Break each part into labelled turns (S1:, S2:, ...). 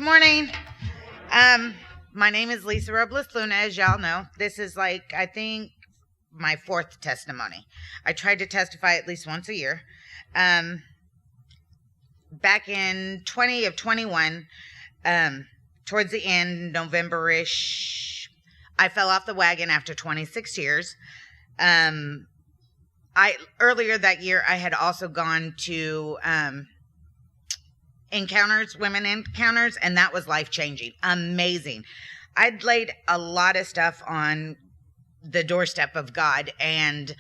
S1: morning. My name is Lissa Robles, as y'all know. This is I think, my fourth testimony. I tried to testify at least once a year. Back in 2021, towards the end, November-ish, I fell off the wagon after 26 years. Earlier that year, I had also gone to women encounters, and that was life-changing, amazing. I'd laid a lot of stuff on the doorstep of God, and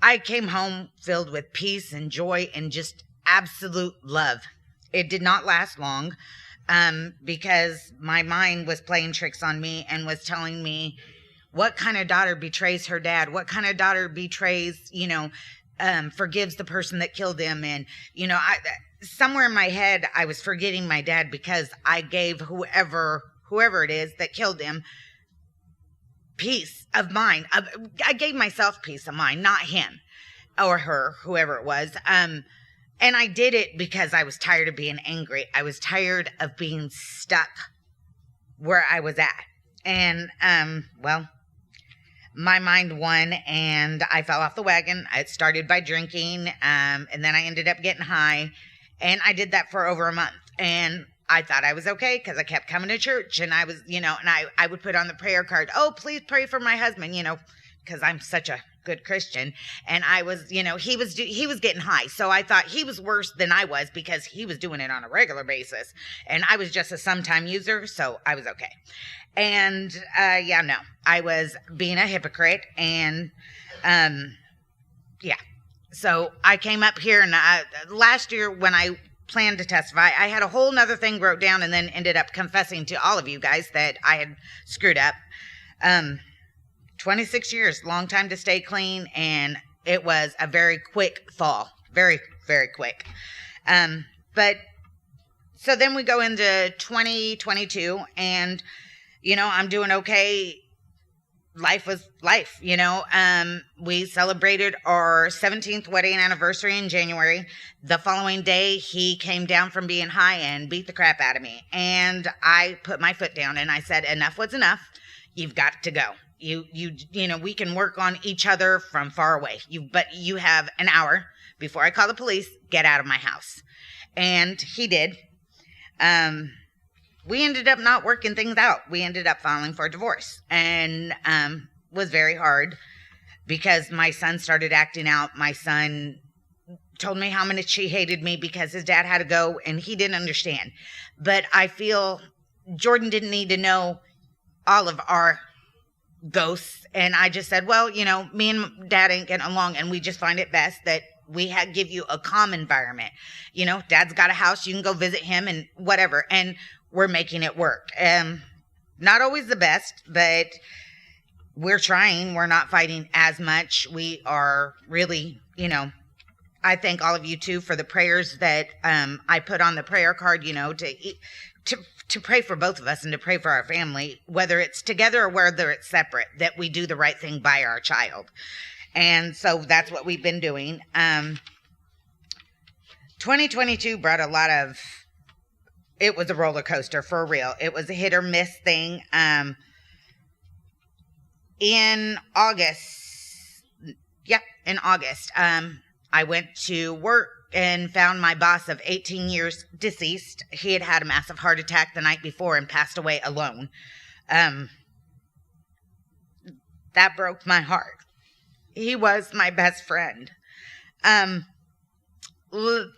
S1: I came home filled with peace and joy and just absolute love. It did not last long, because my mind was playing tricks on me and was telling me, what kind of daughter betrays her dad? What kind of daughter betrays, forgives the person that killed him? And, somewhere in my head, I was forgetting my dad because I gave whoever it is that killed him peace of mind. I gave myself peace of mind, not him or her, whoever it was. And I did it because I was tired of being angry. I was tired of being stuck where I was at. And, my mind won, and I fell off the wagon. I started by drinking, and then I ended up getting high. And I did that for over a month. And I thought I was okay because I kept coming to church. And I was, and I would put on the prayer card, oh, please pray for my husband, because I'm such a good Christian. And I was, he was getting high. So I thought he was worse than I was because he was doing it on a regular basis. And I was just a sometime user. So I was okay. And, I was being a hypocrite. And, So I came up here, and last year when I planned to testify, I had a whole nother thing wrote down and then ended up confessing to all of you guys that I had screwed up. 26 years, long time to stay clean, and it was a very quick fall. Very, very quick. But so then we go into 2022, and, I'm doing okay. Life was life, we celebrated our 17th wedding anniversary in January. The following day, he came down from being high and beat the crap out of me. And I put my foot down and I said, enough was enough. You've got to go. We can work on each other from far away. But you have an hour before I call the police. Get out of my house. And he did. We ended up not working things out. We ended up filing for divorce, and was very hard because my son started acting out. My son told me how much he hated me because his dad had to go, and he didn't understand. But I feel Jordan didn't need to know all of our ghosts, and I just said, well, me and dad ain't getting along, and we just find it best that we give you a calm environment. Dad's got a house. You can go visit him and whatever, and we're making it work. Not always the best, but we're trying. We're not fighting as much. We are really, I thank all of you too for the prayers that I put on the prayer card, to pray for both of us and to pray for our family, whether it's together or whether it's separate, that we do the right thing by our child. And so that's what we've been doing. 2022 brought a lot of, it was a roller coaster for real. It was a hit or miss thing. In August, I went to work and found my boss of 18 years deceased. He had a massive heart attack the night before and passed away alone. That broke my heart. He was my best friend.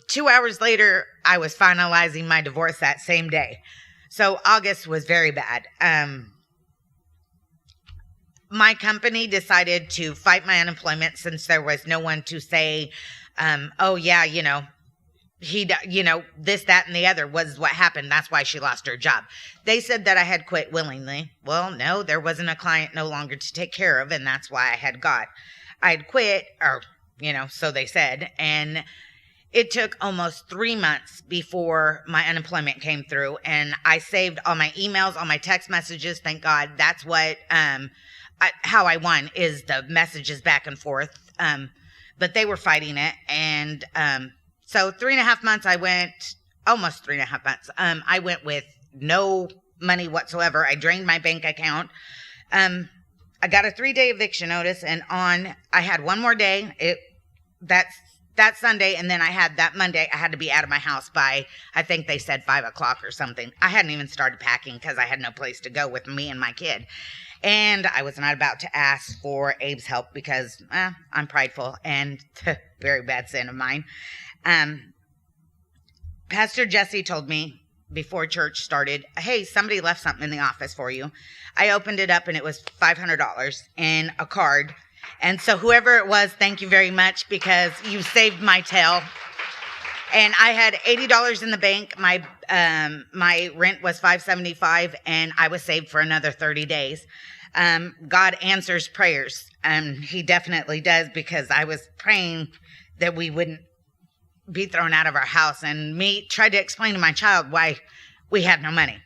S1: 2 hours later, I was finalizing my divorce that same day. So August was very bad. My company decided to fight my unemployment since there was no one to say, he, this, that, and the other was what happened. That's why she lost her job. They said that I had quit willingly. Well, no, there wasn't a client no longer to take care of, and that's why I had quit, or, so they said, and it took almost 3 months before my unemployment came through, and I saved all my emails, all my text messages. Thank God. That's what, how I won, is the messages back and forth. But they were fighting it. And, so 3.5 months almost 3.5 months. I went with no money whatsoever. I drained my bank account. I got a 3-day eviction notice, and I had one more day. That's that Sunday, and then I had that Monday. I had to be out of my house by, I think they said 5 o'clock or something. I hadn't even started packing because I had no place to go with me and my kid. And I was not about to ask for Abe's help because I'm prideful and very bad sin of mine. Pastor Jesse told me before church started, hey, somebody left something in the office for you. I opened it up and it was $500 in a card. And so whoever it was, thank you very much because you saved my tail. And I had $80 in the bank. My rent was $575 and I was saved for another 30 days. God answers prayers. He definitely does, because I was praying that we wouldn't be thrown out of our house, and me tried to explain to my child why we had no money.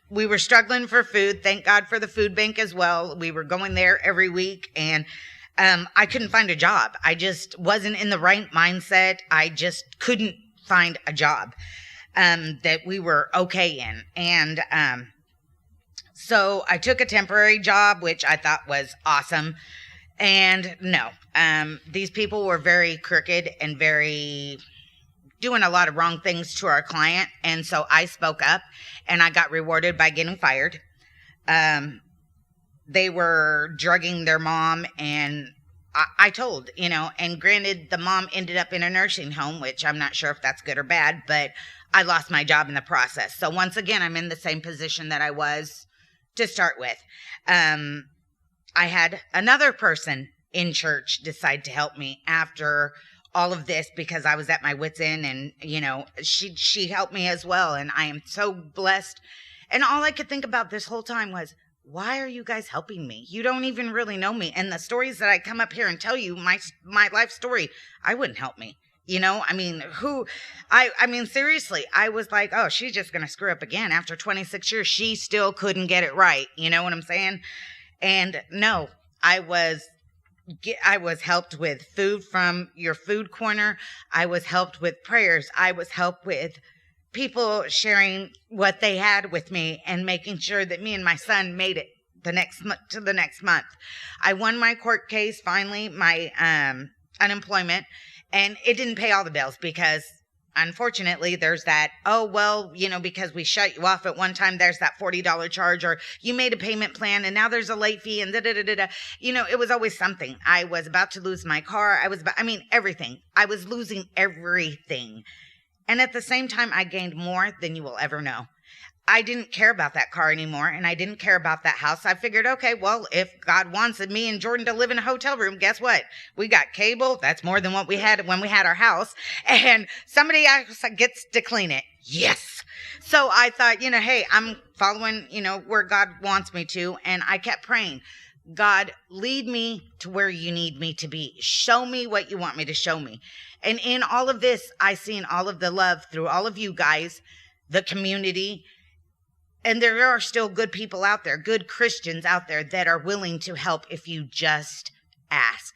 S1: We were struggling for food. Thank God for the food bank as well. We were going there every week, and I couldn't find a job. I just wasn't in the right mindset. I just couldn't find a job that we were okay in. And so I took a temporary job, which I thought was awesome. And no, these people were very crooked and very doing a lot of wrong things to our client. And so I spoke up and I got rewarded by getting fired. They were drugging their mom, and I told, and granted, the mom ended up in a nursing home, which I'm not sure if that's good or bad, but I lost my job in the process. So once again, I'm in the same position that I was to start with. I had another person in church decide to help me after all of this, because I was at my wit's end, and, she helped me as well. And I am so blessed. And all I could think about this whole time was, why are you guys helping me? You don't even really know me. And the stories that I come up here and tell you, my life story, I wouldn't help me. Seriously, I was like, oh, she's just going to screw up again. After 26 years, she still couldn't get it right. You know what I'm saying? And no, I was helped with food from your food corner. I was helped with prayers. I was helped with people sharing what they had with me and making sure that me and my son made it to the next month. I won my court case, finally, my unemployment, and it didn't pay all the bills because, unfortunately, there's that, because we shut you off at one time, there's that $40 charge, or you made a payment plan and now there's a late fee, and it was always something. I was about to lose my car. Everything. I was losing everything. And at the same time, I gained more than you will ever know. I didn't care about that car anymore, and I didn't care about that house. I figured, okay, well, if God wants me and Jordan to live in a hotel room, guess what? We got cable. That's more than what we had when we had our house. And somebody else gets to clean it. Yes. So I thought, hey, I'm following, where God wants me to. And I kept praying, God, lead me to where you need me to be. Show me what you want me to show me. And in all of this, I seen all of the love through all of you guys, the community. And there are still good people out there, good Christians out there that are willing to help if you just ask.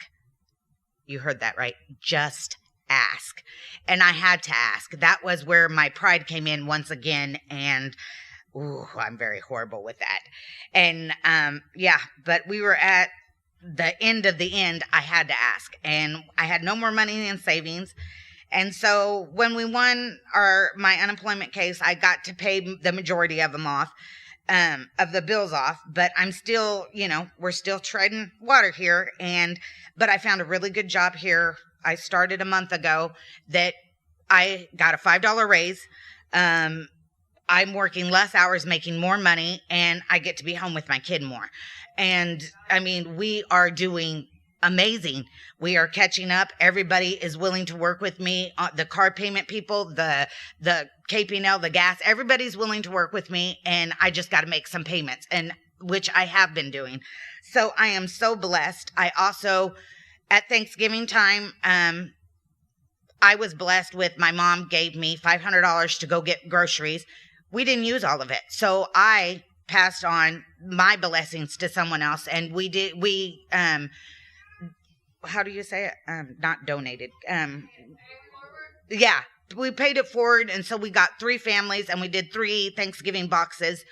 S1: You heard that right. Just ask. And I had to ask. That was where my pride came in once again. And I'm very horrible with that. And but we were at the end of the end. I had to ask. And I had no more money in savings. And so when we won my unemployment case, I got to pay the majority of them off, of the bills off. But I'm still, we're still treading water here. But I found a really good job here. I started a month ago that I got a $5 raise. I'm working less hours, making more money, and I get to be home with my kid more. And we are doing amazing. We are catching up. Everybody is willing to work with me. The car payment people, the KPNL, the gas, everybody's willing to work with me. And I just got to make some payments, and which I have been doing. So I am so blessed. I also, at Thanksgiving time, I was blessed with my mom gave me $500 to go get groceries. We didn't use all of it. So I passed on my blessings to someone else. And we how do you say it? Not donated. Yeah, paid it forward, and so we got 3 families, and we did 3 Thanksgiving boxes.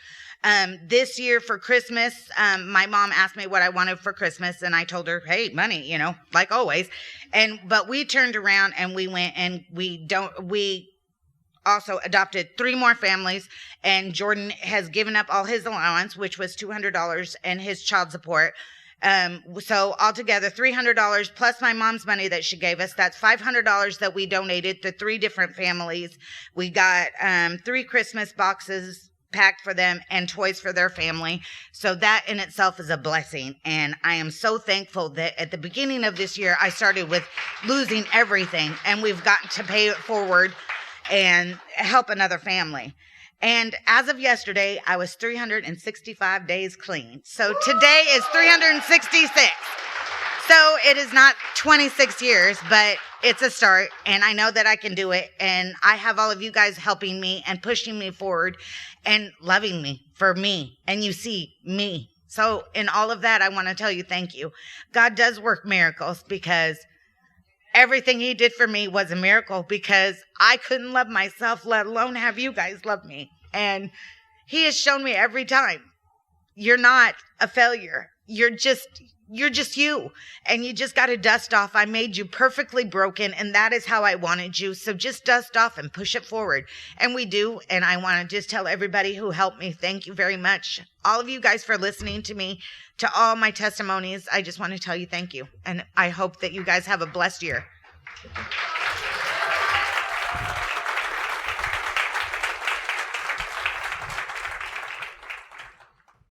S1: This year for Christmas, my mom asked me what I wanted for Christmas, and I told her, hey, money, you know, like always. But we turned around and we went and we also adopted 3 more families, and Jordan has given up all his allowance, which was $200, and his child support. So altogether $300 plus my mom's money that she gave us. That's $500 that we donated to 3 different families. We got 3 Christmas boxes packed for them and toys for their family. So that in itself is a blessing. And I am so thankful that at the beginning of this year, I started with losing everything, and we've gotten to pay it forward and help another family. And as of yesterday, I was 365 days clean. So today is 366. So it is not 26 years, but it's a start, and I know that I can do it. And I have all of you guys helping me and pushing me forward and loving me for me. And you see me. So in all of that, I want to tell you thank you. God does work miracles, because everything he did for me was a miracle, because I couldn't love myself, let alone have you guys love me. And he has shown me every time, you're not a failure. You're just you, and you just got to dust off. I made you perfectly broken, and that is how I wanted you. So just dust off and push it forward. And we do. And I want to just tell everybody who helped me, thank you very much. All of you guys for listening to me, to all my testimonies. I just want to tell you thank you. And I hope that you guys have a blessed year.